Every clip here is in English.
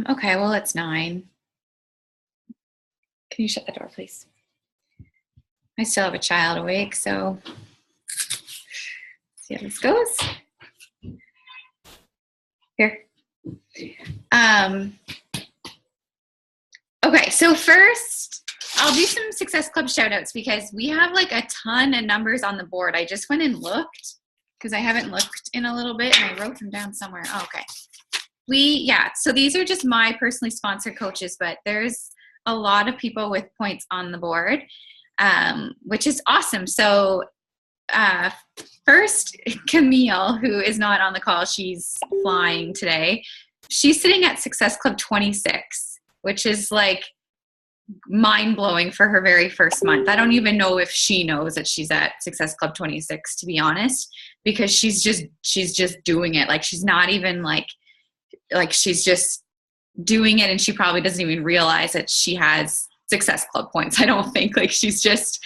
Okay, well, it's 9. Can you shut the door, please? I still have a child awake, so see how this goes. Here. Okay, so first, I'll do some Success Club shout outs because we have like a ton of numbers on the board. I just went and looked because I haven't looked in a little bit and I wrote them down somewhere. Oh, okay. So these are just my personally sponsored coaches, but there's a lot of people with points on the board, which is awesome. So first, Camille, who is not on the call, she's flying today. She's sitting at Success Club 26, which is like mind-blowing for her very first month. I don't even know if she knows that she's at Success Club 26, to be honest, because she's just doing it. Like, she's not even like she's just doing it, and she probably doesn't even realize that she has Success Club points. I don't think, like, she's just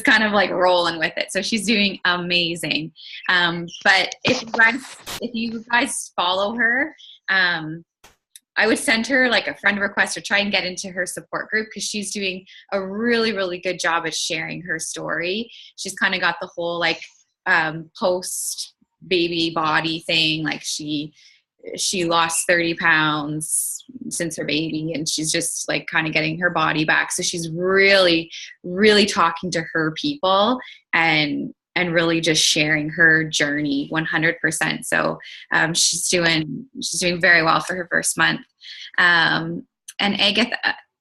kind of like rolling with it. So she's doing amazing. But if you guys follow her, I would send her like a friend request or try and get into her support group because she's doing a really, really good job at sharing her story. She's kind of got the whole like post baby body thing. Like she lost 30 pounds since her baby, and she's just like kind of getting her body back. So she's really, really talking to her people and really just sharing her journey 100%. So she's doing very well for her first month. And Agatha,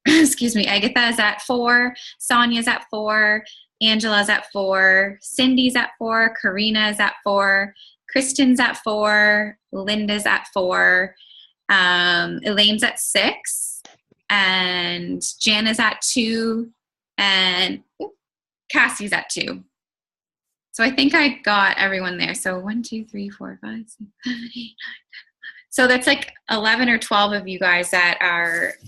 Agatha is at 4, Sonia's at 4, Angela's at 4, Cindy's at 4, Karina is at 4, Kristen's at 4, Linda's at 4, Elaine's at 6, and Jan is at 2, and Cassie's at 2. So I think I got everyone there. So 1, 2, 3, 4, 5, 6, 7, 8, 9, 10, 11. So that's like 11 or 12 of you guys that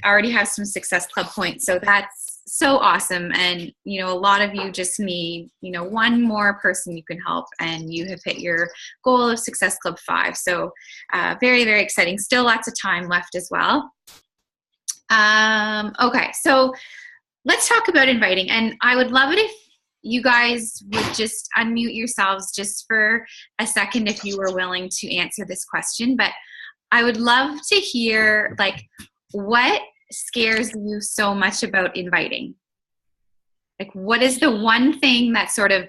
already have some Success Club points. So that's so awesome. And, you know, a lot of you just need, you know, one more person you can help, and you have hit your goal of Success Club 5. So very, very exciting. Still lots of time left as well. Okay, so let's talk about inviting. And I would love it if you guys would just unmute yourselves just for a second if you were willing to answer this question. But I would love to hear, like, what scares you so much about inviting? Like, what is the one thing that sort of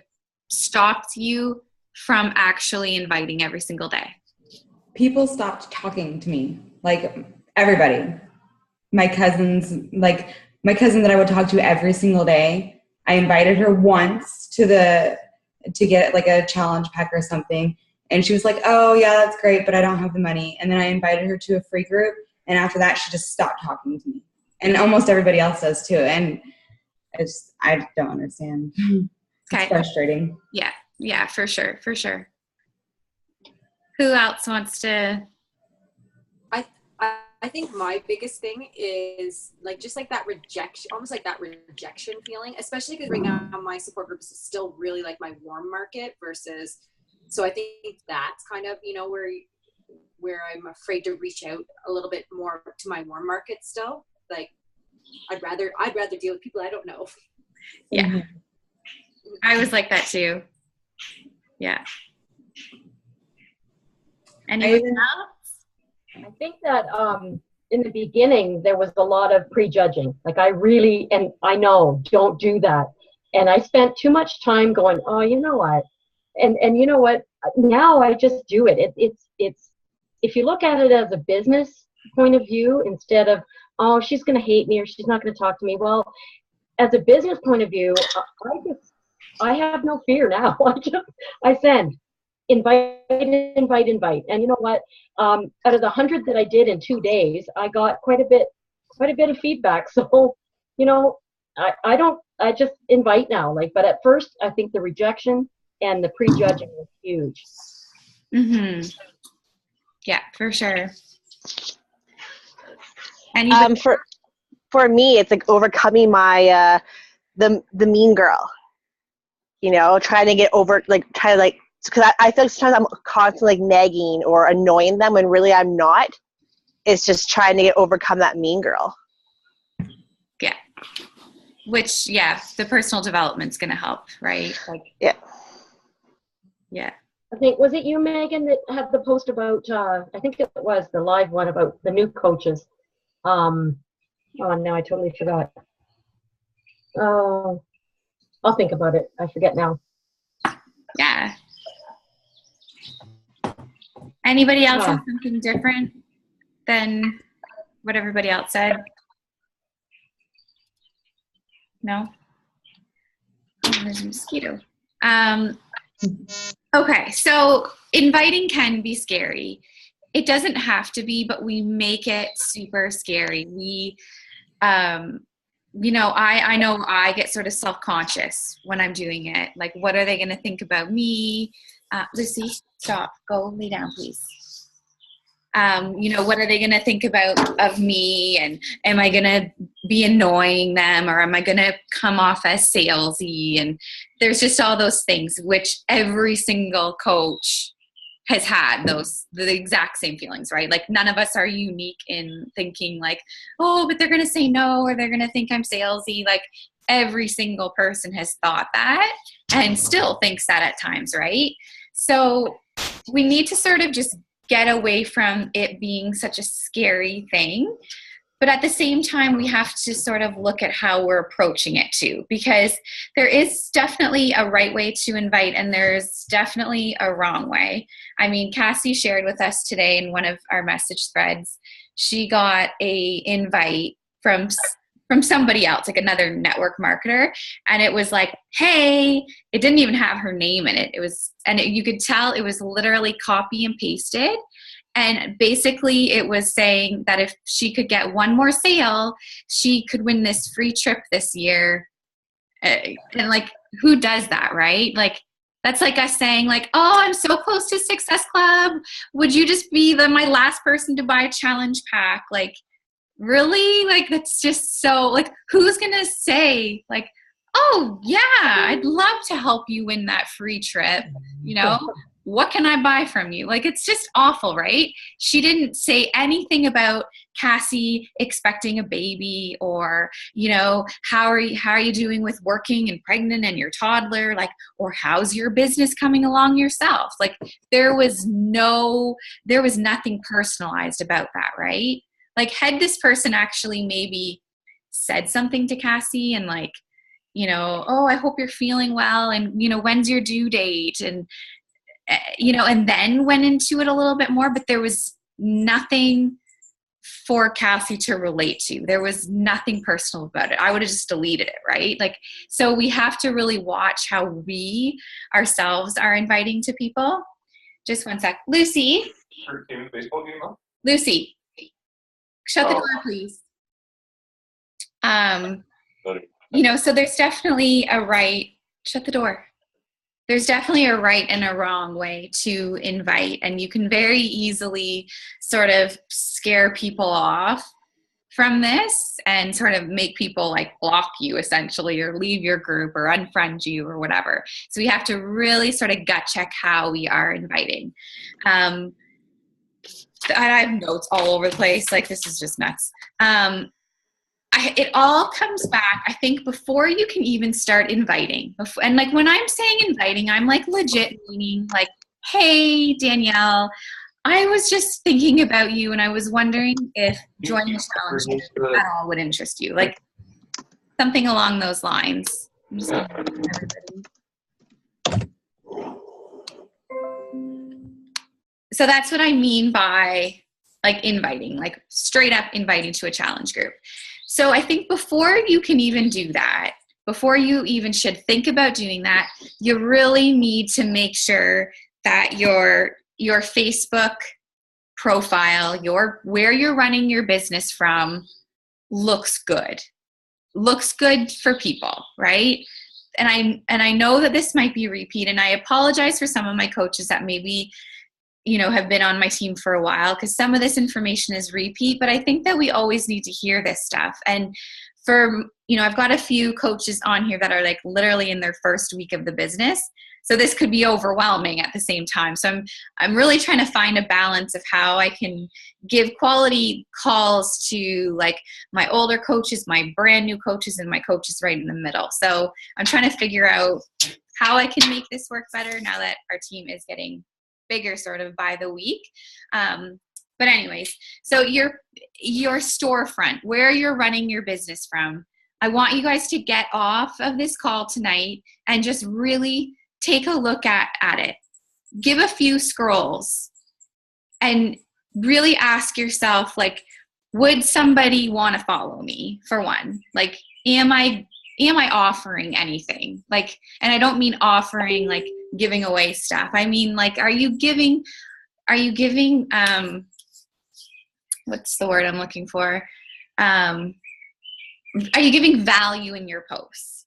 stops you from actually inviting every single day? People stopped talking to me. Like, everybody. My cousins, like my cousin that I would talk to every single day, I invited her once to get like a challenge pack or something. And she was like, oh yeah, that's great, but I don't have the money. And then I invited her to a free group. And after that, she just stopped talking to me. And almost everybody else does too. And I don't understand. Okay. It's frustrating. Yeah, for sure. Who else wants to? I think my biggest thing is like just like that rejection, almost like that rejection feeling, especially because right now my support group is still really like my warm market versus, so I think that's kind of, you know, where I'm afraid to reach out a little bit more to my warm market still. Like I'd rather deal with people I don't know. Yeah. I was like that too. Yeah. Anyone else? I think that in the beginning, there was a lot of prejudging. Like and I know, don't do that. And I spent too much time going, oh, you know what? And you know what? Now I just do it. It's if you look at it as a business point of view, instead of, oh, she's going to hate me or she's not going to talk to me. Well, as a business point of view, I have no fear now. I send. Invite. And you know what? Out of the 100 that I did in 2 days, I got quite a bit of feedback. So, you know, I just invite now. Like, but at first, I think the rejection and the prejudging was huge. Mm-hmm. Yeah, for sure. And for me, it's like overcoming my the mean girl. You know, trying to get over, like, try to like because I feel like sometimes I'm constantly like nagging or annoying them when really I'm not. It's just trying to overcome that mean girl. Yeah. Which, the personal development's going to help, right? Like, Yeah. Yeah. I think, was it you, Megan, that had the post about, I think it was the live one about the new coaches. Oh, now I totally forgot. Oh, I'll think about it. I forget now. Yeah. Anybody else have something different than what everybody else said? No? Oh, there's a mosquito. Okay, so inviting can be scary. It doesn't have to be, but we make it super scary. We, I know I get sort of self-conscious when I'm doing it. Like, what are they going to think about me? Lucy, stop. Go lay down, please. What are they going to think about of me? And am I going to be annoying them, or am I going to come off as salesy? And there's just all those things, which every single coach has had the exact same feelings, right? Like, none of us are unique in thinking like, oh, but they're going to say no, or they're going to think I'm salesy. Like, every single person has thought that and still thinks that at times, right? So we need to sort of just get away from it being such a scary thing. But at the same time, we have to sort of look at how we're approaching it too, because there is definitely a right way to invite and there's definitely a wrong way. I mean, Cassie shared with us today in one of our message threads, she got a invite from somebody else, like another network marketer. And it was like, hey, it didn't even have her name in it. You could tell it was literally copy and pasted. And basically it was saying that if she could get one more sale, she could win this free trip this year. And like, who does that, right? Like, that's like us saying like, oh, I'm so close to Success Club. Would you just be my last person to buy a challenge pack? Like, really? Like, that's just so, like, who's going to say like, oh yeah, I'd love to help you win that free trip. What can I buy from you? Like, it's just awful, right? She didn't say anything about Cassie expecting a baby or, how are you doing with working and pregnant and your toddler? Like, or how's your business coming along yourself? Like, there was nothing personalized about that, right? Like, had this person actually maybe said something to Cassie and like, oh, I hope you're feeling well. And, when's your due date? And, and then went into it a little bit more, but there was nothing for Cassie to relate to. There was nothing personal about it. I would have just deleted it, right? Like, so we have to really watch how we ourselves are inviting to people. Just one sec. Lucy. Baseball game on? Lucy, shut the door, please. So there's definitely a right, shut the door. There's definitely a right and a wrong way to invite, and you can very easily sort of scare people off from this and sort of make people like block you essentially, or leave your group or unfriend you or whatever. So we have to really sort of gut check how we are inviting. I have notes all over the place. Like, this is just nuts. It all comes back, I think, before you can even start inviting. And like, when I'm saying inviting, I'm like legit meaning like, hey, Danielle, I was just thinking about you and I was wondering if joining the challenge at all would interest you. Like, something along those lines. I'm just gonna everybody. So that's what I mean by like inviting, like straight up inviting to a challenge group. So I think before you can even do that, before you even should think about doing that, you really need to make sure that your Facebook profile, where you're running your business from, looks good for people, right? And I know that this might be repeat, and I apologize for some of my coaches that maybe have been on my team for a while, because some of this information is repeat, but I think that we always need to hear this stuff. And for, I've got a few coaches on here that are like literally in their first week of the business. So this could be overwhelming at the same time. So I'm really trying to find a balance of how I can give quality calls to like my older coaches, my brand new coaches, and my coaches right in the middle. So I'm trying to figure out how I can make this work better now that our team is getting bigger sort of by the week. But anyways, so your storefront, where you're running your business from, I want you guys to get off of this call tonight and just really take a look at it. Give a few scrolls and really ask yourself, like, would somebody want to follow me, for one? Like, am I offering anything? Like, and I don't mean offering like giving away stuff. I mean, like, are you giving what's the word I'm looking for? Are you giving value in your posts?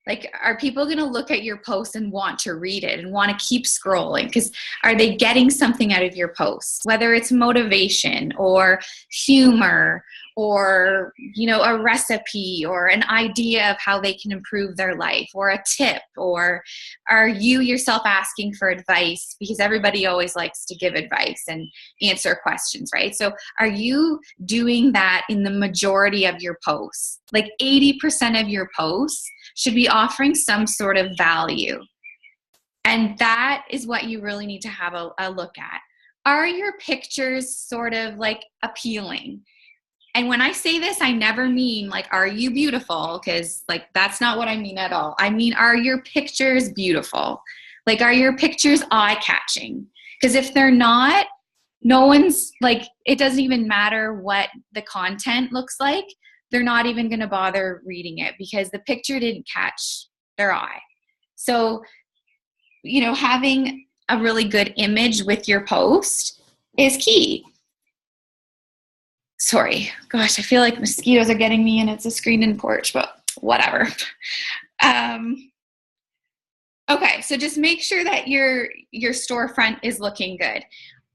Like, are people going to look at your post and want to read it and want to keep scrolling? Because are they getting something out of your posts? Whether it's motivation or humor or, a recipe or an idea of how they can improve their life or a tip, or are you yourself asking for advice? Because everybody always likes to give advice and answer questions, right? So are you doing that in the majority of your posts? Like 80% of your posts should be offering some sort of value. And that is what you really need to have a look at. Are your pictures sort of like appealing? And when I say this, I never mean like, are you beautiful? Because like, that's not what I mean at all. I mean, are your pictures beautiful? Like, are your pictures eye-catching? Because if they're not, no one's like, it doesn't even matter what the content looks like. They're not even going to bother reading it because the picture didn't catch their eye. So, having a really good image with your post is key. Sorry, gosh, I feel like mosquitoes are getting me and it's a screened-in porch, but whatever. Okay, so just make sure that your storefront is looking good.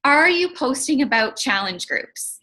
Are you posting about challenge groups?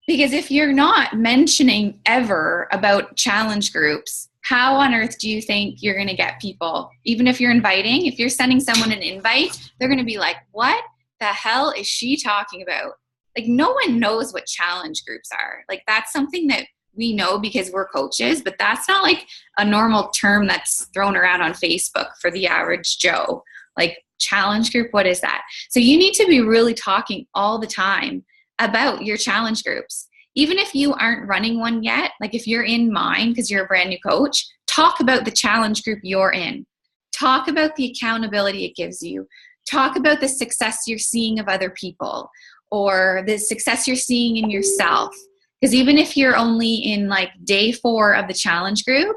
Because if you're not mentioning ever about challenge groups, how on earth do you think you're going to get people? Even if you're inviting, if you're sending someone an invite, they're going to be like, what the hell is she talking about? Like, no one knows what challenge groups are. Like, that's something that we know because we're coaches, but that's not like a normal term that's thrown around on Facebook for the average Joe. Like, challenge group, what is that? So you need to be really talking all the time about your challenge groups. Even if you aren't running one yet, like if you're in mine because you're a brand new coach, talk about the challenge group you're in. Talk about the accountability it gives you. Talk about the success you're seeing of other people or the success you're seeing in yourself. Because even if you're only in like day 4 of the challenge group,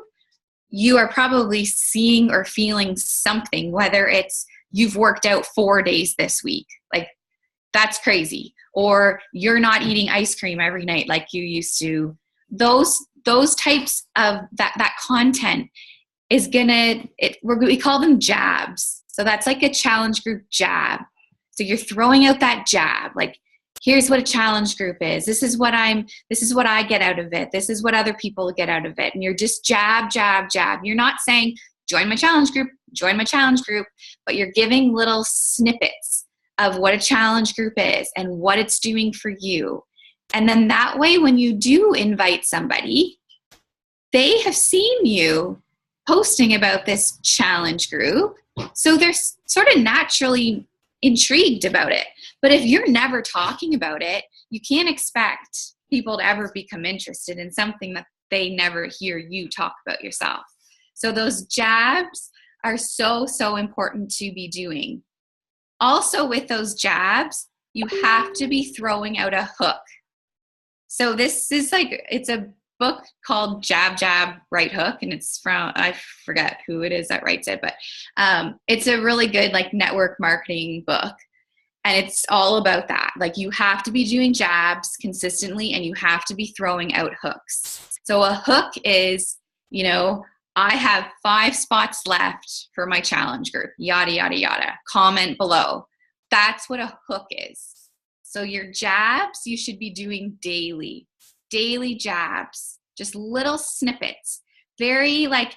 you are probably seeing or feeling something, whether it's you've worked out 4 days this week. Like, that's crazy. Or you're not eating ice cream every night like you used to. Those types of that content is we call them jabs. So that's like a challenge group jab. So you're throwing out that jab, like, here's what a challenge group is. This is what I get out of it. This is what other people get out of it. And you're just jab, jab, jab. You're not saying, join my challenge group, but you're giving little snippets of what a challenge group is and what it's doing for you. And then that way, when you do invite somebody, they have seen you posting about this challenge group. So they're sort of naturally intrigued about it. But if you're never talking about it, you can't expect people to ever become interested in something that they never hear you talk about yourself. So those jabs are so, so important to be doing. Also, with those jabs, you have to be throwing out a hook. So this is it's a book called Jab, Jab, Right Hook, and it's from, I forget who it is that writes it, but it's a really good network marketing book. And it's all about that. Like, you have to be doing jabs consistently and you have to be throwing out hooks. So a hook is, I have 5 spots left for my challenge group, yada, yada, yada. Comment below. That's what a hook is. So your jabs, you should be doing daily jabs. just little snippets, very like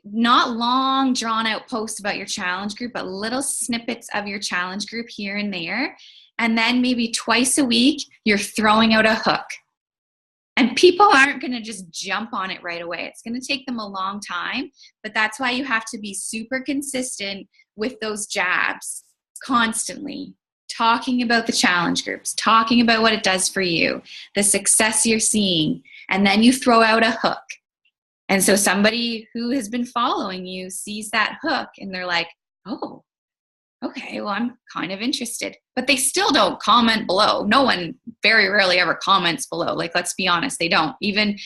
not long drawn out posts about your challenge group, but little snippets of your challenge group here and there. And then maybe twice a week, you're throwing out a hook. And people aren't going to just jump on it right away. It's going to take them a long time, but that's why you have to be super consistent with those jabs constantly, talking about the challenge groups, talking about what it does for you, the success you're seeing, and then you throw out a hook. And so somebody who has been following you sees that hook and they're like, oh, okay, well, I'm kind of interested. But they still don't comment below. No one very rarely ever comments below. Like, let's be honest, they don't. Even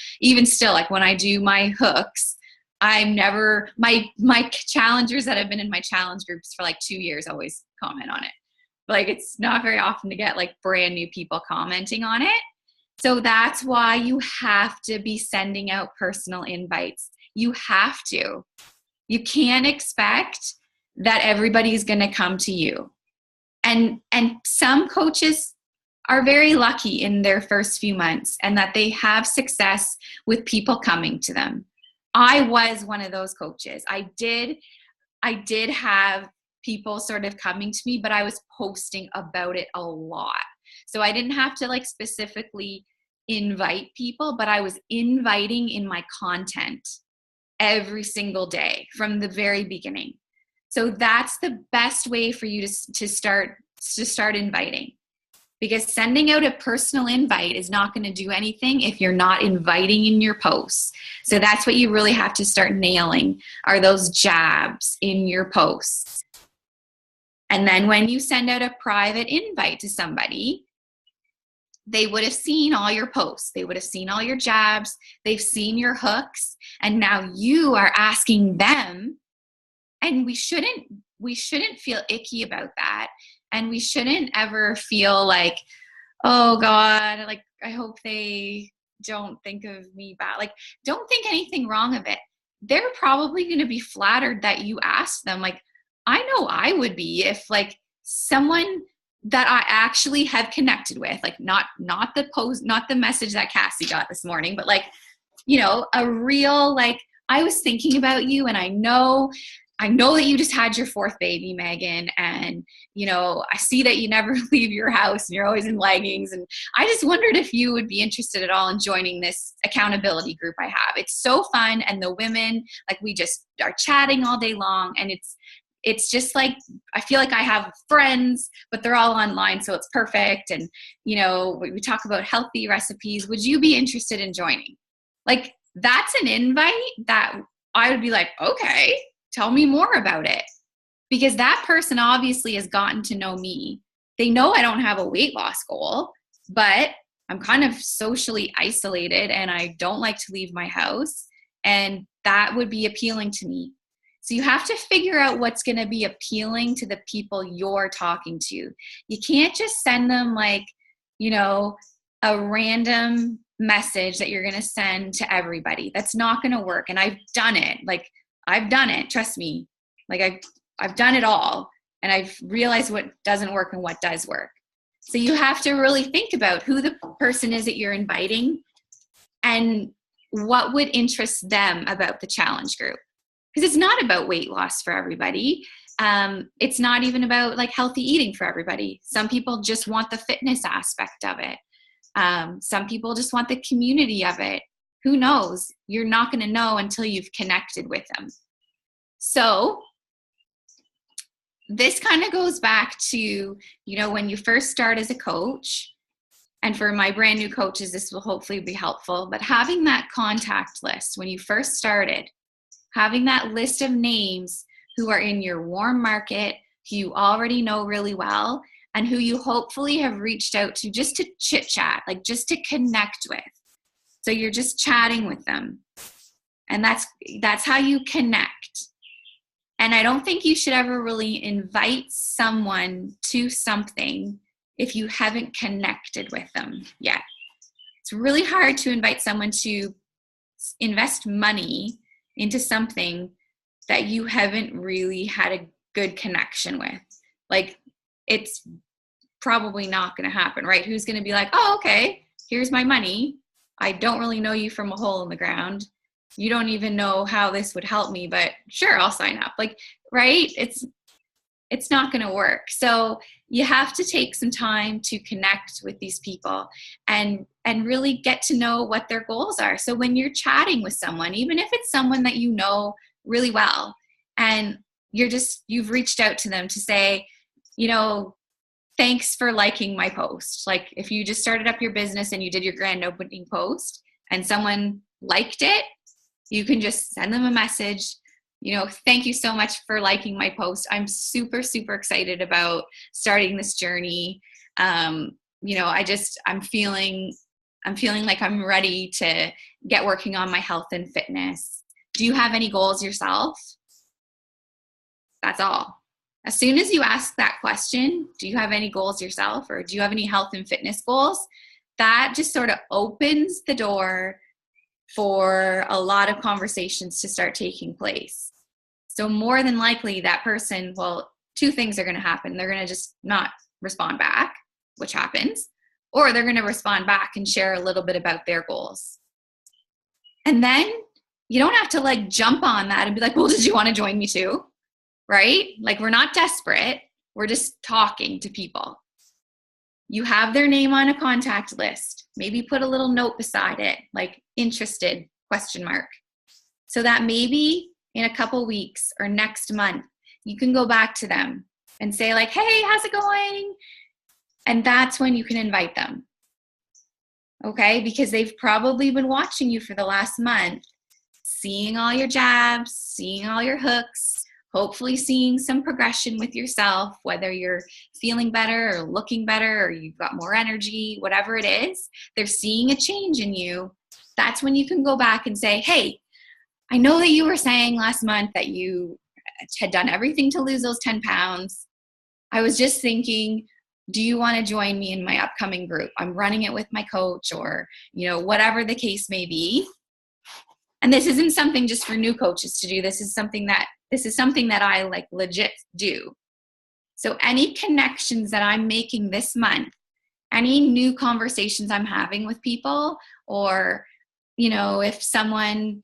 still, like when I do my hooks, I'm never, my challengers that have been in my challenge groups for like 2 years always comment on it. Like, it's not very often to get like brand new people commenting on it. So that's why you have to be sending out personal invites. You have to. You can't expect that everybody's going to come to you. And some coaches are very lucky in their first few months and that they have success with people coming to them. I was one of those coaches. I did have people sort of coming to me, but I was posting about it a lot. So I didn't have to like specifically invite people, but I was inviting in my content every single day from the very beginning. So that's the best way for you to start inviting, because sending out a personal invite is not going to do anything if you're not inviting in your posts. So that's what you really have to start nailing, are those jabs in your posts. And then when you send out a private invite to somebody, they would have seen all your posts. They would have seen all your jabs. They've seen your hooks. And now you are asking them. And we shouldn't feel icky about that. And we shouldn't ever feel like, oh God, like I hope they don't think of me bad. Like, don't think anything wrong of it. They're probably going to be flattered that you asked them. Like, I know I would be if like someone that I actually have connected with, like not the post, not the message that Cassie got this morning, but like, you know, a real, like, I was thinking about you and I know that you just had your 4th baby, Megan, and, you know, I see that you never leave your house and you're always in leggings. And I just wondered if you would be interested at all in joining this accountability group I have. It's so fun. And the women, like, we just are chatting all day long. And it's just like, I feel like I have friends, but they're all online. So it's perfect. And, you know, we talk about healthy recipes. Would you be interested in joining? Like, that's an invite that I would be like, okay, tell me more about it. Because that person obviously has gotten to know me. They know I don't have a weight loss goal, but I'm kind of socially isolated and I don't like to leave my house. And that would be appealing to me. So you have to figure out what's going to be appealing to the people you're talking to. You can't just send them like, you know, a random message that you're going to send to everybody. That's not going to work. And I've done it. Like, I've done it. Trust me. Like, I've done it all. And I've realized what doesn't work and what does work. So you have to really think about who the person is that you're inviting and what would interest them about the challenge group. Because it's not about weight loss for everybody. It's not even about like healthy eating for everybody. Some people just want the fitness aspect of it. Some people just want the community of it. Who knows? You're not going to know until you've connected with them. So this kind of goes back to, you know, when you first start as a coach, and for my brand new coaches, this will hopefully be helpful, but having that contact list when you first started, having that list of names who are in your warm market, who you already know really well, and who you hopefully have reached out to just to chit chat, like just to connect with. So you're just chatting with them. And that's how you connect. And I don't think you should ever really invite someone to something if you haven't connected with them yet. It's really hard to invite someone to invest money into something that you haven't really had a good connection with. Like, it's probably not going to happen, right? Who's going to be like, oh, okay, here's my money. I don't really know you from a hole in the ground. You don't even know how this would help me, but sure, I'll sign up. Like, right? It's not going to work. So you have to take some time to connect with these people and really get to know what their goals are. So when you're chatting with someone, even if it's someone that you know really well, and you've reached out to them to say, you know, thanks for liking my post. Like if you just started up your business and you did your grand opening post and someone liked it, you can just send them a message. You know, thank you so much for liking my post. I'm super, super excited about starting this journey. You know, I'm feeling like I'm ready to get working on my health and fitness. Do you have any goals yourself? That's all. As soon as you ask that question, do you have any goals yourself, or do you have any health and fitness goals? That just sort of opens the door for a lot of conversations to start taking place. So more than likely that person, well, two things are going to happen. They're going to just not respond back, which happens, or they're going to respond back and share a little bit about their goals. And then you don't have to like jump on that and be like, well, did you want to join me too? Right? Like we're not desperate. We're just talking to people. You have their name on a contact list. Maybe put a little note beside it, like interested, ? So that maybe in a couple weeks or next month, you can go back to them and say like, hey, how's it going? And that's when you can invite them. Okay? Because they've probably been watching you for the last month, seeing all your jabs, seeing all your hooks, hopefully seeing some progression with yourself, whether you're feeling better or looking better or you've got more energy, whatever it is, they're seeing a change in you. That's when you can go back and say, hey, I know that you were saying last month that you had done everything to lose those 10 pounds. I was just thinking, do you want to join me in my upcoming group? I'm running it with my coach, or, you know, whatever the case may be. And this isn't something just for new coaches to do. This is something that I like legit do. So any connections that I'm making this month, any new conversations I'm having with people, or, you know, if someone,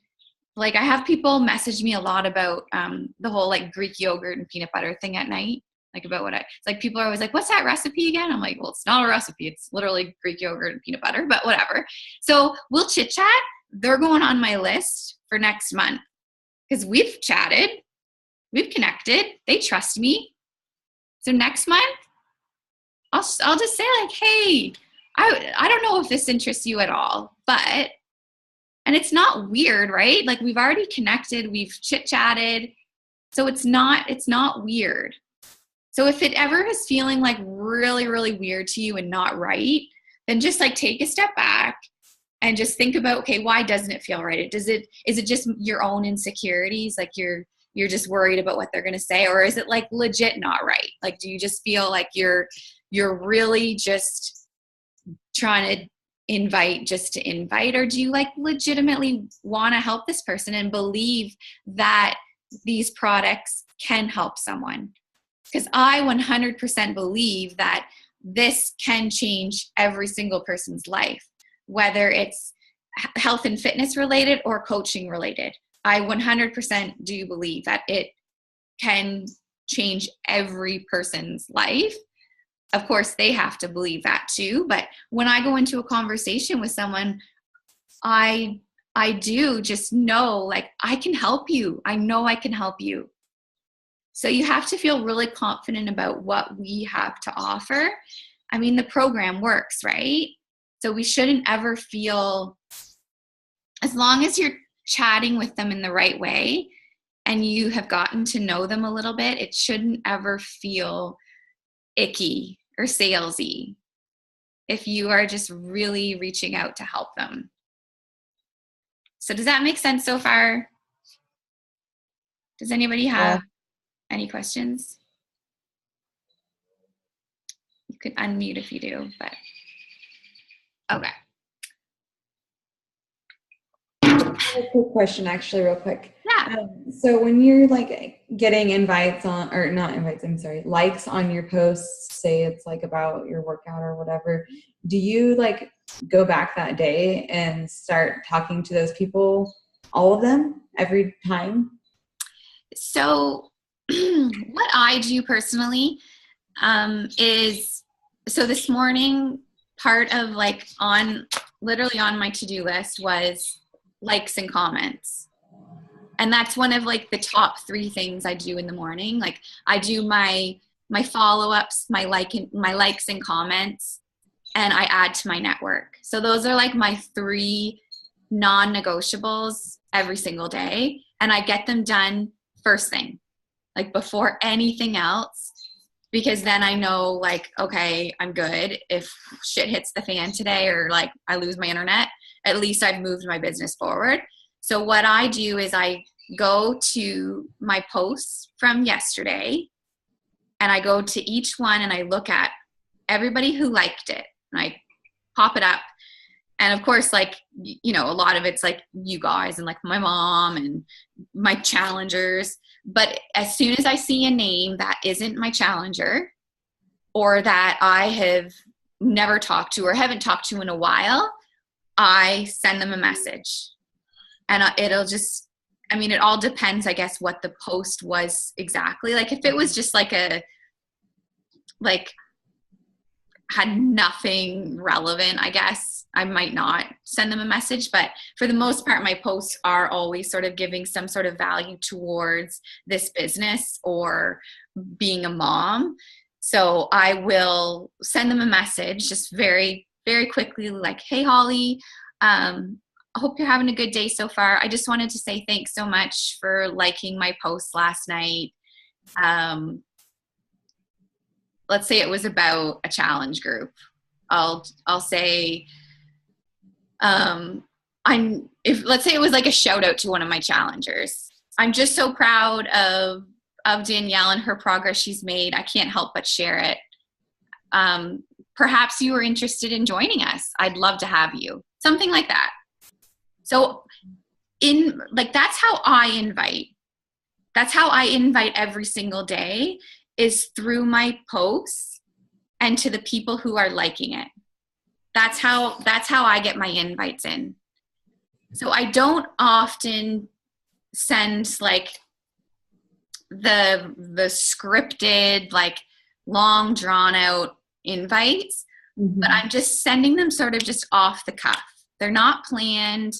like I have people message me a lot about the whole like Greek yogurt and peanut butter thing at night, like about it's like people are always like, what's that recipe again? I'm like, well, it's not a recipe. It's literally Greek yogurt and peanut butter, but whatever. So we'll chit chat. They're going on my list for next month because we've chatted, we've connected, they trust me. So next month, I'll just say like, hey, I don't know if this interests you at all, but, and it's not weird, right? Like we've already connected, we've chit-chatted, so it's not weird. So if it ever is feeling like really, really weird to you and not right, then just like take a step back and just think about, okay, why doesn't it feel right? Is it just your own insecurities? Like you're just worried about what they're going to say, or is it like legit not right? Like, do you just feel like you're really just trying to invite just to invite, or do you like legitimately want to help this person and believe that these products can help someone? Because I 100% believe that this can change every single person's life, whether it's health and fitness related or coaching related. I 100% do believe that it can change every person's life. Of course, they have to believe that too. But when I go into a conversation with someone, I do just know, like, I can help you. I know I can help you. So you have to feel really confident about what we have to offer. I mean, the program works, right? So we shouldn't ever feel, as long as you're chatting with them in the right way and you have gotten to know them a little bit, it shouldn't ever feel icky or salesy if you are just really reaching out to help them. So does that make sense so far? Does anybody have any questions? You could unmute if you do, but okay. I have a quick question, actually, real quick. Yeah. Yeah. So when you're like getting invites on, or not invites, I'm sorry, likes on your posts, say it's like about your workout or whatever, do you like go back that day and start talking to those people, all of them, every time? So what I do personally is, so this morning, part of like literally on my to-do list was likes and comments. And that's one of like the top 3 things I do in the morning. Like I do my follow-ups, my likes and comments, and I add to my network. So those are like my 3 non-negotiables every single day. And I get them done first thing, like before anything else, because then I know like, okay, I'm good. If shit hits the fan today or like I lose my internet, at least I've moved my business forward. So what I do is I go to my posts from yesterday and I go to each one and I look at everybody who liked it and I pop it up. And of course, like, you know, a lot of it's like you guys and like my mom and my challengers. But as soon as I see a name that isn't my challenger or that I have never talked to or haven't talked to in a while, I send them a message. And it'll just, I mean, it all depends, I guess, what the post was exactly. Like if it was just like had nothing relevant, I guess I might not send them a message. But for the most part, my posts are always sort of giving some sort of value towards this business or being a mom. So I will send them a message just very, very quickly, like, hey, Holly, I hope you're having a good day so far. I just wanted to say thanks so much for liking my post last night. Let's say it was about a challenge group. I'll say, let's say it was like a shout out to one of my challengers. I'm just so proud of Danielle and her progress she's made. I can't help but share it. Perhaps you are interested in joining us. I'd love to have you. Something like that. So that's how I invite. That's how I invite every single day, is through my posts and to the people who are liking it. That's how I get my invites in. So I don't often send like the scripted, like long drawn out invites, but I'm just sending them sort of just off the cuff. They're not planned.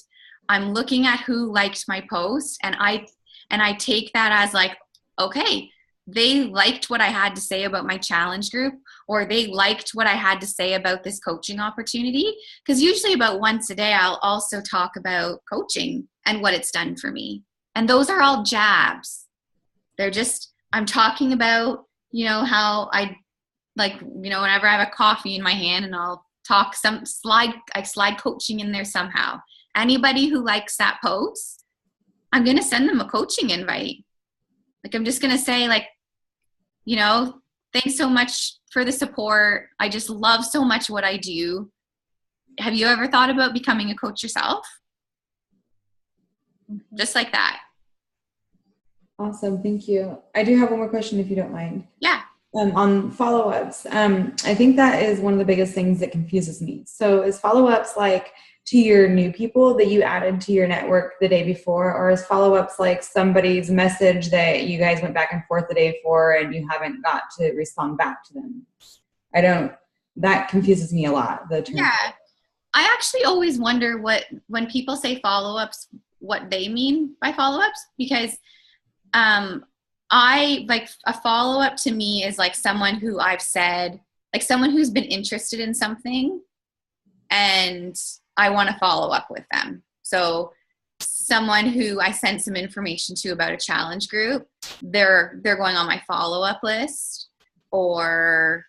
I'm looking at who liked my post and I take that as like, okay, they liked what I had to say about my challenge group, or they liked what I had to say about this coaching opportunity. Because usually about once a day, I'll also talk about coaching and what it's done for me. And those are all jabs. They're just, I'm talking about, you know, how I like, you know, whenever I have a coffee in my hand and I'll talk I slide coaching in there somehow. Anybody who likes that post, I'm going to send them a coaching invite. Like, I'm just going to say like, you know, thanks so much for the support. I just love so much what I do. Have you ever thought about becoming a coach yourself? Just like that. Awesome. Thank you. I do have one more question if you don't mind. Yeah. On follow-ups. I think that is one of the biggest things that confuses me. So is follow-ups like to your new people that you added to your network the day before, or is follow-ups like somebody's message that you guys went back and forth the day before and you haven't got to respond back to them? That confuses me a lot. The term. Yeah. I actually always wonder when people say follow-ups, what they mean by follow-ups, because I like a follow-up to me is like someone who I've said, like someone who's been interested in something and I want to follow up with them. So someone who I sent some information to about a challenge group, they're going on my follow-up list, or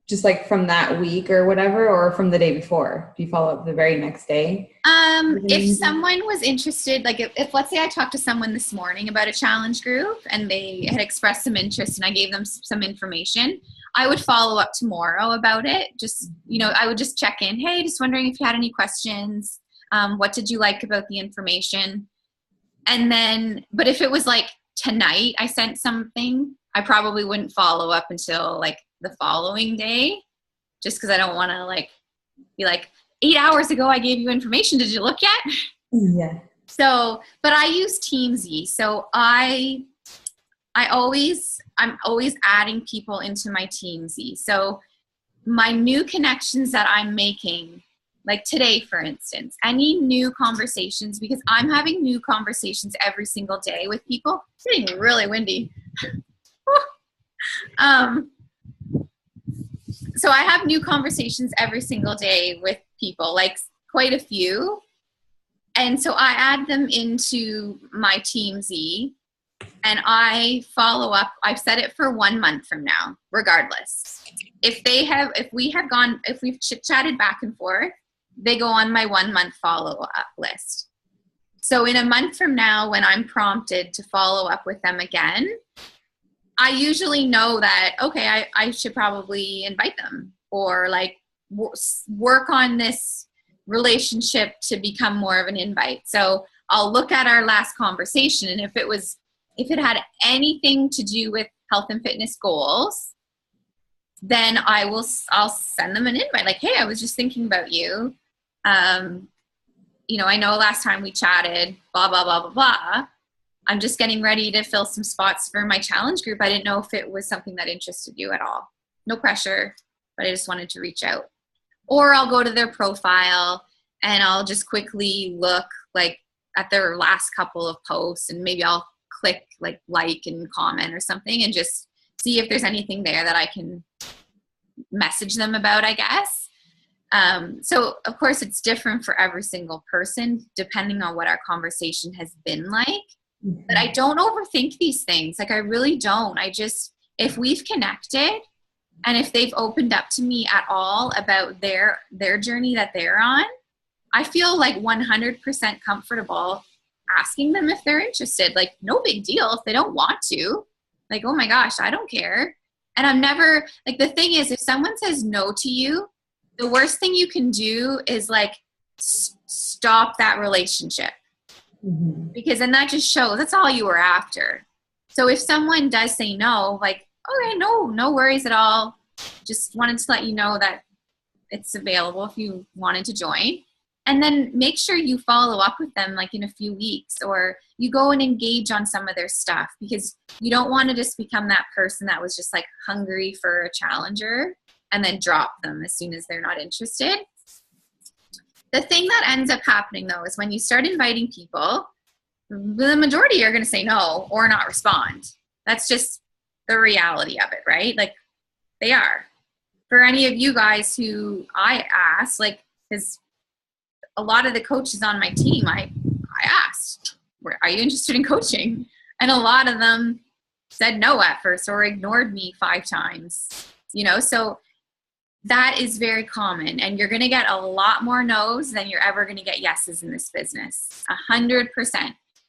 just like from that week or whatever, or from the day before? Do you follow up the very next day? If someone was interested, like if let's say I talked to someone this morning about a challenge group and they had expressed some interest and I gave them some information, I would follow up tomorrow about it. Just, you know, I would just check in. Hey, just wondering if you had any questions. What did you like about the information? And then, but if it was like tonight I sent something, I probably wouldn't follow up until like the following day, just because I don't want to like be like, 8 hours ago I gave you information. Did you look yet? Yeah. So, but I use Teamsy. So I'm always adding people into my Teamsy. So my new connections that I'm making, like today, for instance, any new conversations, because I'm having new conversations every single day with people. It's getting really windy. So I have new conversations every single day with people, like quite a few. And so I add them into my Teamsy and I follow up. I've set it for 1 month from now, regardless. If we've chit-chatted back and forth, they go on my 1 month follow-up list. So in a month from now, when I'm prompted to follow up with them again, I usually know that, okay, I should probably invite them or like work on this relationship to become more of an invite. So I'll look at our last conversation, and if it had anything to do with health and fitness goals, then I'll send them an invite. Like, hey, I was just thinking about you. I know last time we chatted, blah, blah, blah, blah, blah. I'm just getting ready to fill some spots for my challenge group. I didn't know if it was something that interested you at all. No pressure, but I just wanted to reach out. Or I'll go to their profile and I'll just quickly look like at their last couple of posts, and maybe I'll click like and comment or something and just see if there's anything there that I can message them about, I guess. So of course it's different for every single person depending on what our conversation has been like. But I don't overthink these things. Like I really don't. If we've connected and if they've opened up to me at all about their journey that they're on, I feel like 100% comfortable asking them if they're interested. Like no big deal if they don't want to. Like, oh my gosh, I don't care. And I'm never, like the thing is, if someone says no to you, the worst thing you can do is like stop that relationship. Mm-hmm. Because then that just shows that's all you were after. So if someone does say no, like, okay, no worries at all. Just wanted to let you know that it's available if you wanted to join. And then make sure you follow up with them like in a few weeks, or you go and engage on some of their stuff, because you don't want to just become that person that was just like hungry for a challenger and then drop them as soon as they're not interested. The thing that ends up happening though is when you start inviting people, the majority are going to say no or not respond. That's just the reality of it, right? Like they are. For any of you guys who I asked, like, because a lot of the coaches on my team, I asked, are you interested in coaching? And a lot of them said no at first or ignored me 5 times, so that is very common. And you're going to get a lot more no's than you're ever going to get yeses in this business, 100%.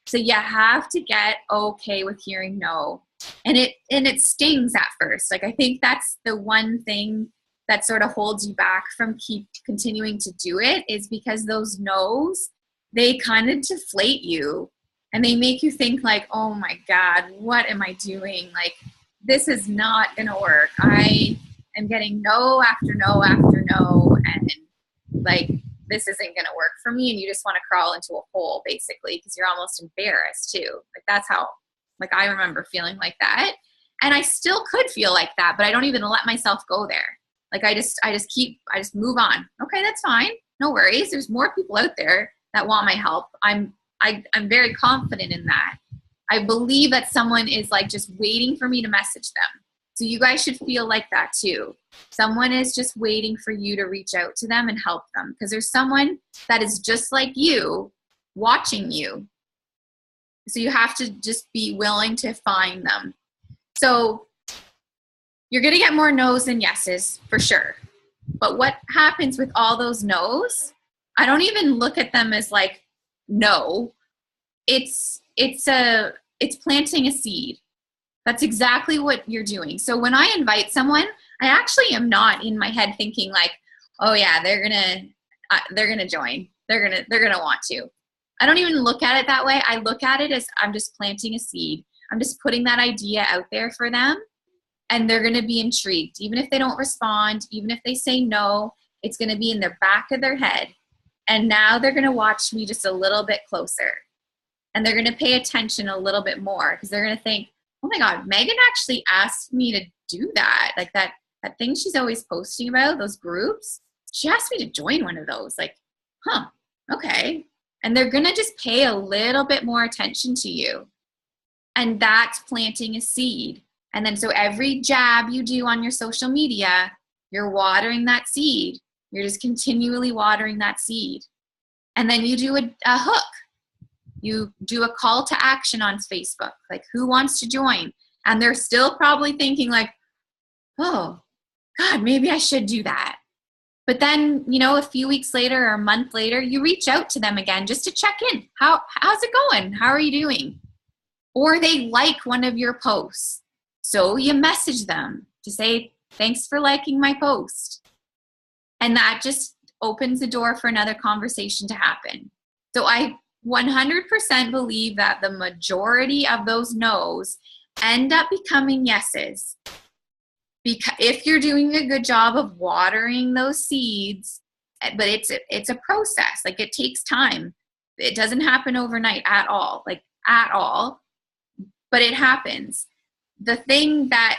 So you have to get okay with hearing no. And it stings at first. Like, I think that's the one thing that sort of holds you back from keep continuing to do it, is because those no's, they kind of deflate you and they make you think like, oh my God, what am I doing? Like, this is not going to work. I am getting no after no after no. And like, this isn't going to work for me. And you just want to crawl into a hole basically, because you're almost embarrassed too. Like that's how, like, I remember feeling like that. And I still could feel like that, but I don't even let myself go there. Like I just move on. Okay, that's fine. No worries. There's more people out there that want my help. I'm very confident in that. I believe that someone is like just waiting for me to message them. So you guys should feel like that too. Someone is just waiting for you to reach out to them and help them, because there's someone that is just like you watching you. So you have to just be willing to find them. So you're going to get more no's than yeses for sure. But what happens with all those no's, I don't even look at them as like no. It's planting a seed. That's exactly what you're doing. So when I invite someone, I actually am not in my head thinking like, oh yeah, they're going to join. They're going to want to. I don't even look at it that way. I look at it as I'm just planting a seed. I'm just putting that idea out there for them, and they're going to be intrigued. Even if they don't respond, even if they say no, it's going to be in the back of their head. And now they're going to watch me just a little bit closer. And they're going to pay attention a little bit more because they're going to think, oh my God, Megan actually asked me to do that. Like that thing she's always posting about, those groups, she asked me to join one of those. Like, huh, okay. And they're going to just pay a little bit more attention to you. And that's planting a seed. And then so every jab you do on your social media, you're watering that seed. You're just continually watering that seed. And then you do a hook. You do a call to action on Facebook, like who wants to join? And they're still probably thinking like, oh, God, maybe I should do that. But then, a few weeks later or a month later, you reach out to them again just to check in. How's it going? How are you doing? Or they like one of your posts. So you message them to say, thanks for liking my post. And that just opens the door for another conversation to happen. So I 100% believe that the majority of those no's end up becoming yeses. Because if you're doing a good job of watering those seeds, but it's a process. Like it takes time. It doesn't happen overnight at all, but it happens. The thing that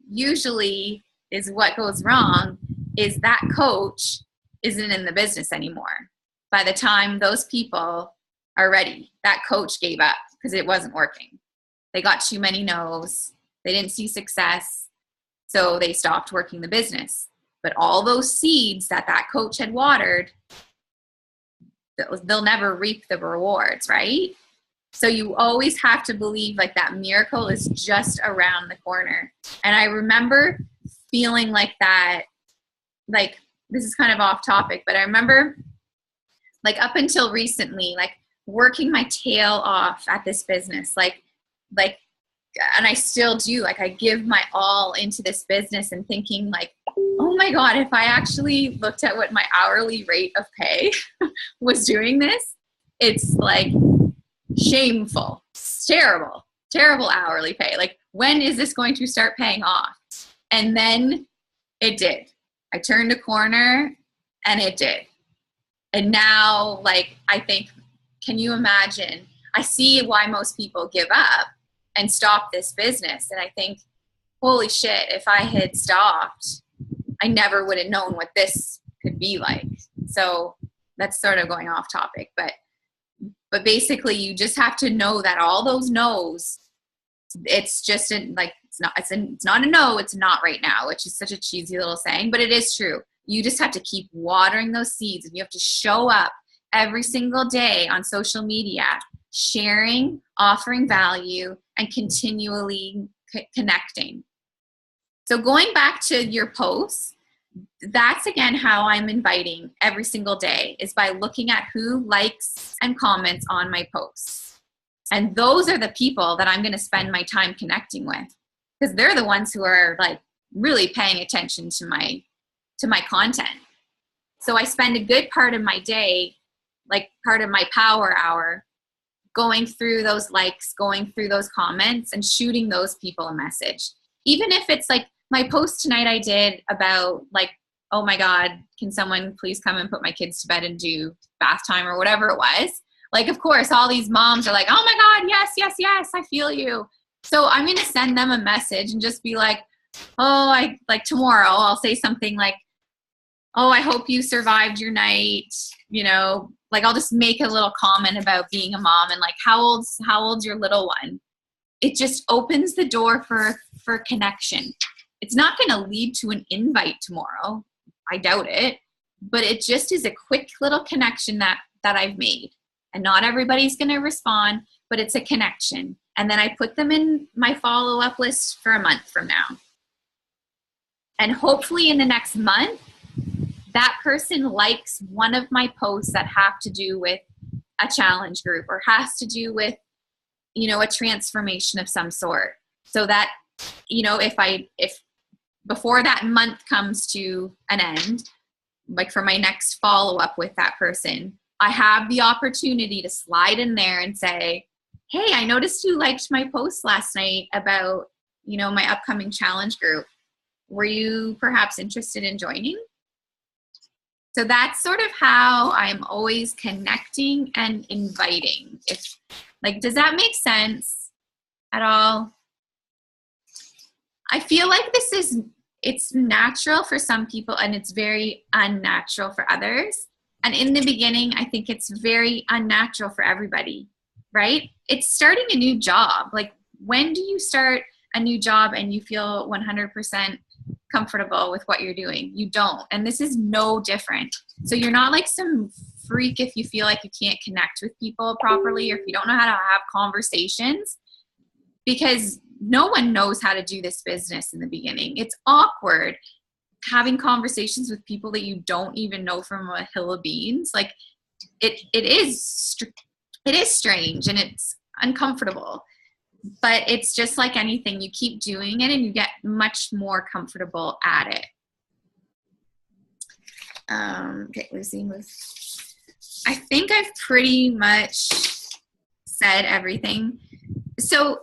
usually is what goes wrong is that coach isn't in the business anymore. By the time those people are ready, that coach gave up because it wasn't working. They got too many no's. They didn't see success. So they stopped working the business. But all those seeds that coach had watered, they'll never reap the rewards, right? So you always have to believe like that miracle is just around the corner. And I remember feeling like that, like this is kind of off topic, but I remember like up until recently, like working my tail off at this business, like, and I still do, like I give my all into this business and thinking like, oh my God, if I actually looked at what my hourly rate of pay was doing this, it's like shameful, terrible hourly pay. Like, when is this going to start paying off? And then it did. I turned a corner and it did. And now, like, I think, can you imagine? I see why most people give up and stop this business. And I think, holy shit, if I had stopped, I never would have known what this could be like. So that's sort of going off topic, but basically you just have to know that all those no's, it's just it's not a no, it's not right now, which is such a cheesy little saying, but it is true. You just have to keep watering those seeds, and you have to show up every single day on social media, sharing, offering value, and continually connecting. So going back to your posts, that's again how I'm inviting every single day, is by looking at who likes and comments on my posts. And those are the people that I'm going to spend my time connecting with, because they're the ones who are like really paying attention to my content. So I spend a good part of my day, like part of my power hour, going through those likes, going through those comments, and shooting those people a message. Even if it's like my post tonight I did about like, oh my God, can someone please come and put my kids to bed and do bath time or whatever it was. Like, of course, all these moms are like, oh my God, yes, I feel you. So I'm going to send them a message and just be like, tomorrow I'll say something like, oh, I hope you survived your night. Like I'll just make a little comment about being a mom and like, how old's your little one? It just opens the door for connection. It's not going to lead to an invite tomorrow. I doubt it, but it just is a quick little connection that I've made. And not everybody's going to respond, but it's a connection. And then I put them in my follow-up list for a month from now. And hopefully in the next month, that person likes one of my posts that have to do with a challenge group or has to do with, a transformation of some sort. So that, if before that month comes to an end, like for my next follow-up with that person, I have the opportunity to slide in there and say, hey, I noticed you liked my post last night about, my upcoming challenge group. Were you perhaps interested in joining? So that's sort of how I'm always connecting and inviting. Does that make sense at all? I feel like it's natural for some people and it's very unnatural for others. And in the beginning, I think it's very unnatural for everybody, right? It's starting a new job. Like, when do you start a new job and you feel 100% comfortable with what you're doing? You don't. And this is no different. So you're not like some freak if you feel like you can't connect with people properly, or if you don't know how to have conversations, because no one knows how to do this business in the beginning. It's awkward having conversations with people that you don't even know from a hill of beans. Like, it is strange and it's uncomfortable, but it's just like anything. You keep doing it and you get much more comfortable at it. Okay, Lucy, move. I think I've pretty much said everything. So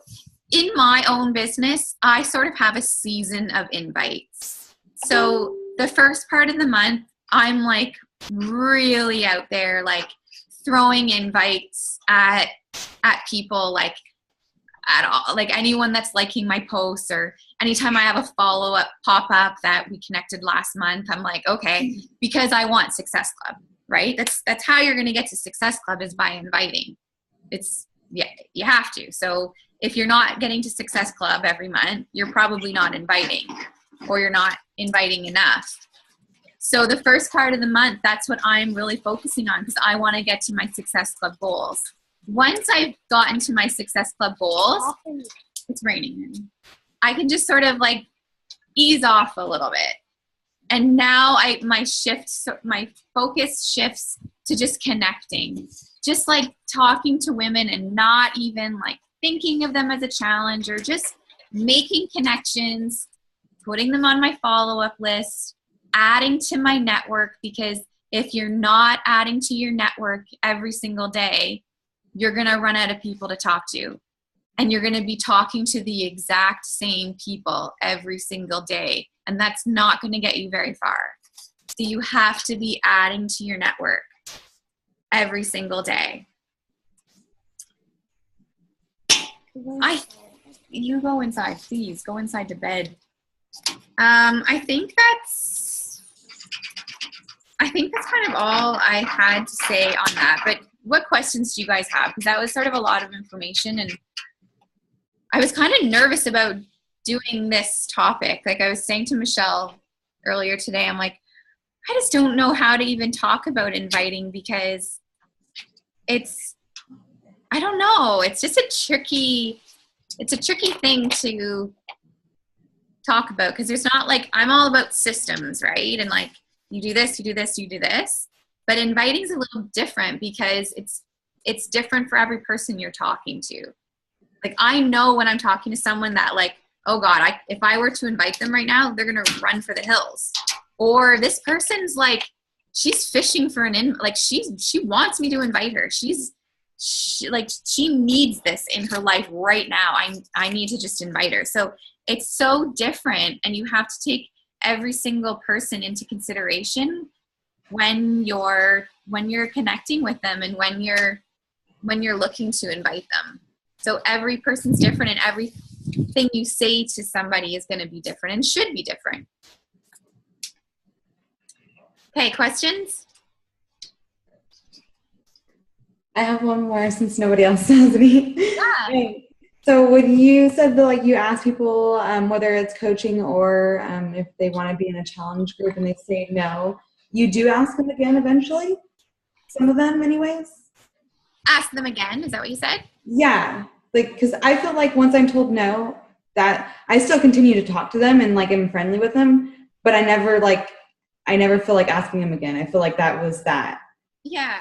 in my own business, I sort of have a season of invites. So the first part of the month, I'm like really out there, like throwing invites at people, like at all, like anyone that's liking my posts, or anytime I have a follow-up pop-up that we connected last month, I'm like, okay, because I want Success Club, right? That's how you're going to get to Success Club, is by inviting. Yeah, you have to. So if you're not getting to Success Club every month, you're probably not inviting, or you're not inviting enough. So the first part of the month, that's what I'm really focusing on, because I want to get to my Success Club goals. Once I've gotten to my Success Club goals, it's raining. I can just sort of like ease off a little bit. And now my focus shifts to just connecting, just like talking to women and not even like thinking of them as a challenge, or just making connections, putting them on my follow-up list, adding to my network. Because if you're not adding to your network every single day, you're going to run out of people to talk to. And you're going to be talking to the exact same people every single day. And that's not going to get you very far. So you have to be adding to your network every single day. You go inside, please. Go inside to bed. I think that's kind of all I had to say on that. But what questions do you guys have? Because that was sort of a lot of information, and I was kind of nervous about doing this topic. Like I was saying to Michelle earlier today, I'm like, I just don't know how to even talk about inviting, because I don't know. It's just a tricky thing to talk about, because there's not like, I'm all about systems, right? And like, you do this, you do this, you do this. But inviting is a little different, because it's different for every person you're talking to. Like, I know when I'm talking to someone that like, oh God, if I were to invite them right now, they're going to run for the hills. Or this person's like, she's fishing for like she wants me to invite her. She needs this in her life right now. I need to just invite her. So it's so different, and you have to take every single person into consideration when you're connecting with them, and when you're looking to invite them. So every person's different, and everything you say to somebody is going to be different and should be different. Okay, questions? I have one more, since nobody else has any. Yeah. Okay. So when you said that, like, you ask people whether it's coaching or if they want to be in a challenge group and they say no, you do ask them again eventually? Some of them anyways? Ask them again, is that what you said? Yeah. Like, because I feel like once I'm told no, that I still continue to talk to them and like I'm friendly with them, but I never feel like asking them again. I feel like that was that. Yeah,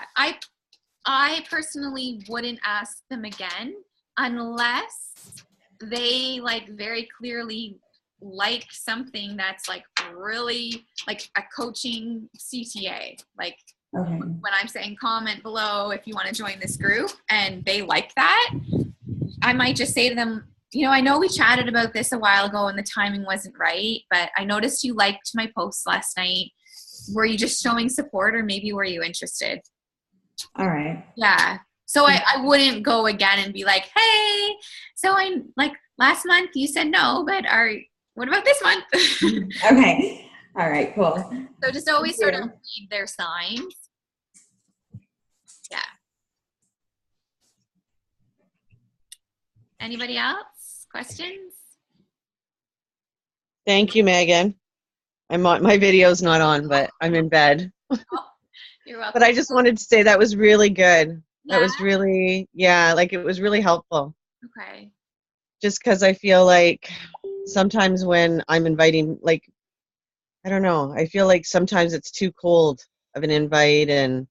I personally wouldn't ask them again unless they like very clearly like something that's like really like a coaching CTA. Like Okay. when I'm saying comment below if you want to join this group and they like that, I might just say to them, you know, I know we chatted about this a while ago and the timing wasn't right, but I noticed you liked my post last night. Were you just showing support or maybe were you interested? All right. Yeah. So I wouldn't go again and be like, hey, so I like last month you said no, but what about this month? Okay. All right, cool. So just always Thank sort you. of read their signs. Yeah. Anybody else? Questions? Thank you, Megan. My video's not on, but I'm in bed. You're welcome. But I just wanted to say that was really good. Yeah. That was really, like it was really helpful. Okay. Just because I feel like sometimes when I'm inviting, like, I don't know, I feel like sometimes it's too cold of an invite and,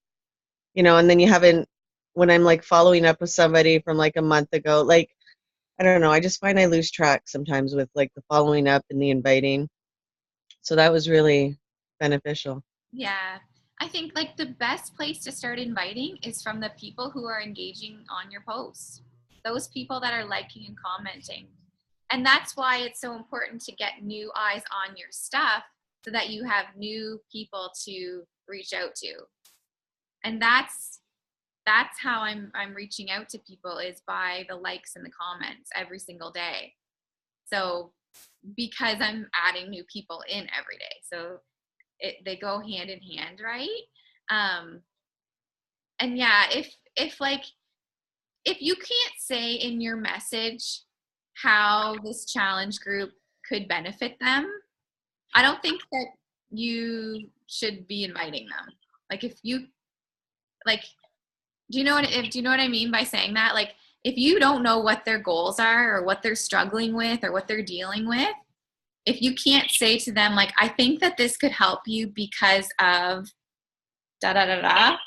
you know, and then you haven't, when I'm like following up with somebody from like a month ago, like, I don't know, I just find I lose track sometimes with like the following up and the inviting. So that was really beneficial. Yeah. I think like the best place to start inviting is from the people who are engaging on your posts. Those people that are liking and commenting. And that's why it's so important to get new eyes on your stuff so that you have new people to reach out to. And that's how I'm reaching out to people, is by the likes and the comments every single day. So because I'm adding new people in every day. So they go hand in hand, right? And yeah, if you can't say in your message how this challenge group could benefit them, I don't think that you should be inviting them. Like if you like, do you know what I mean by saying that? Like if you don't know what their goals are or what they're struggling with or what they're dealing with, if you can't say to them, like, I think that this could help you because of da da da da,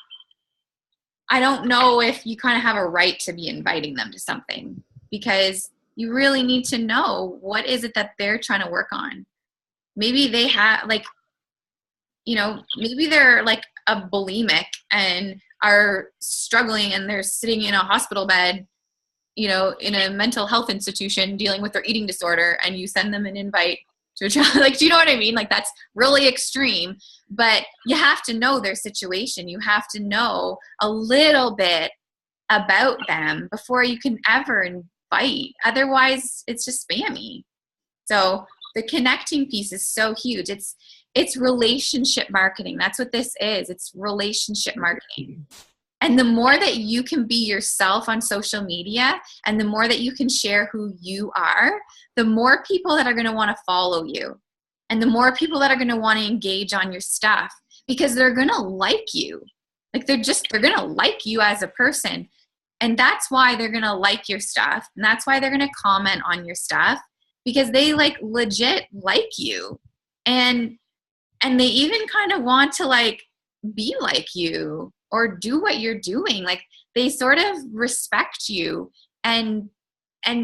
I don't know if you kind of have a right to be inviting them to something, because you really need to know what is it that they're trying to work on. Maybe they have, like, you know, maybe they're like a bulimic and are struggling and they're sitting in a hospital bed, you know, in a mental health institution dealing with their eating disorder, and you send them an invite to a child. Like, do you know what I mean? Like, that's really extreme, but you have to know their situation. You have to know a little bit about them before you can ever invite. Otherwise, it's just spammy. So the connecting piece is so huge. It's relationship marketing. That's what this is. It's relationship marketing. And the more that you can be yourself on social media and the more that you can share who you are, the more people that are going to want to follow you and the more people that are going to want to engage on your stuff, because they're going to like you. Like they're going to like you as a person. And that's why they're going to like your stuff. And that's why they're going to comment on your stuff, because they like legit like you. And they even kind of want to like be like you or do what you're doing. Like they sort of respect you. And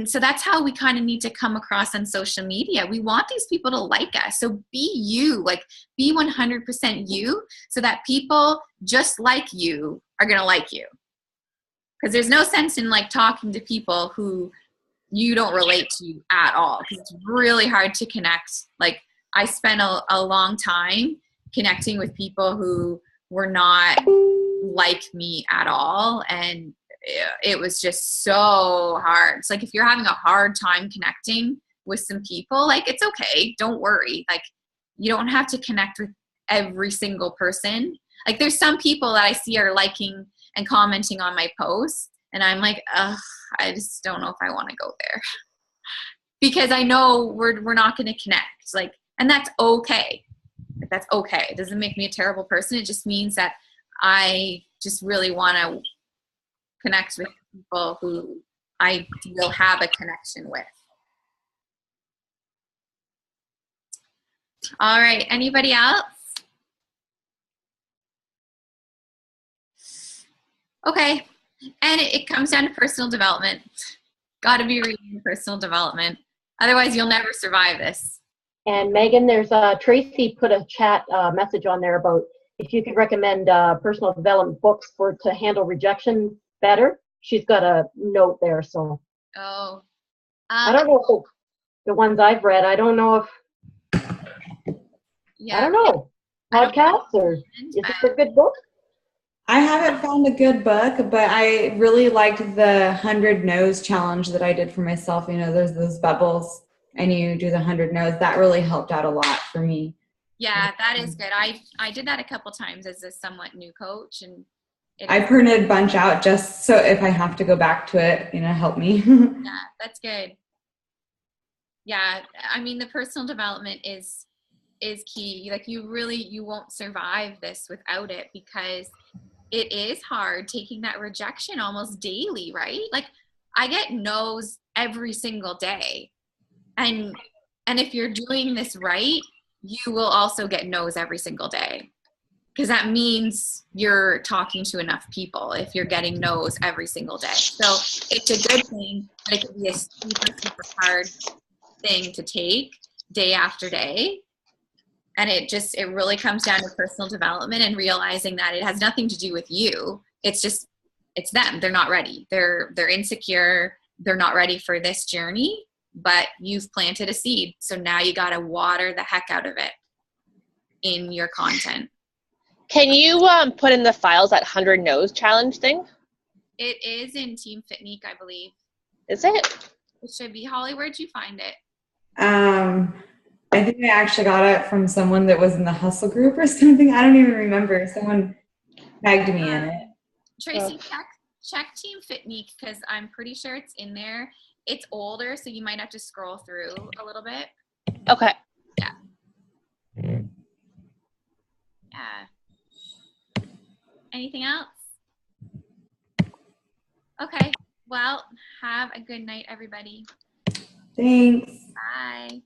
so that's how we kind of need to come across on social media. We want these people to like us. So be you, like be 100% you, so that people just like you are going to like you. Because there's no sense in like talking to people who you don't relate to at all, because it's really hard to connect. Like I spent a long time connecting with people who were not like me at all, and it was just so hard. It's like if you're having a hard time connecting with some people, like it's okay, don't worry. Like you don't have to connect with every single person. Like there's some people that I see are liking and commenting on my posts, and I'm like, ugh, I just don't know if I want to go there, because I know we're not going to connect. Like, and that's okay. That's okay. It doesn't make me a terrible person. It just means that I just really want to connect with people who I will have a connection with. All right. Anybody else? Okay. And it comes down to personal development. Got to be reading personal development. Otherwise, you'll never survive this. And Megan, there's Tracy put a chat message on there about if you could recommend personal development books to handle rejection better. She's got a note there, so Oh, I don't know if the ones I've read. I don't know if yeah. I don't know I don't podcasts or is it a good book? I haven't found a good book, but I really liked the 100 No's challenge that I did for myself. You know, there's those bubbles and you do the 100 No's. That really helped out a lot for me. Yeah, that is good. I did that a couple times as a somewhat new coach, and I printed a bunch out just so if I have to go back to it, you know, help me. Yeah, that's good. Yeah, I mean, the personal development is key. Like you won't survive this without it, because it is hard taking that rejection almost daily, right? Like I get no's every single day. And if you're doing this right, you will also get no's every single day. Because that means you're talking to enough people if you're getting no's every single day. So it's a good thing, but it can be a super, super hard thing to take day after day. And it really comes down to personal development and realizing that it has nothing to do with you. It's them. They're not ready. They're insecure. They're not ready for this journey, but you've planted a seed. So now you got to water the heck out of it in your content. Can you put in the files that 100 No's challenge thing? It is in Team Fitnique, I believe. Is it? It should be. Holly, where'd you find it? I think I actually got it from someone that was in the hustle group or something. I don't even remember. Someone tagged me in it. Tracy, check Team Fitnique, because I'm pretty sure it's in there. It's older, so you might have to scroll through a little bit. Okay. Yeah. Anything else? Okay. Well, have a good night, everybody. Thanks. Bye.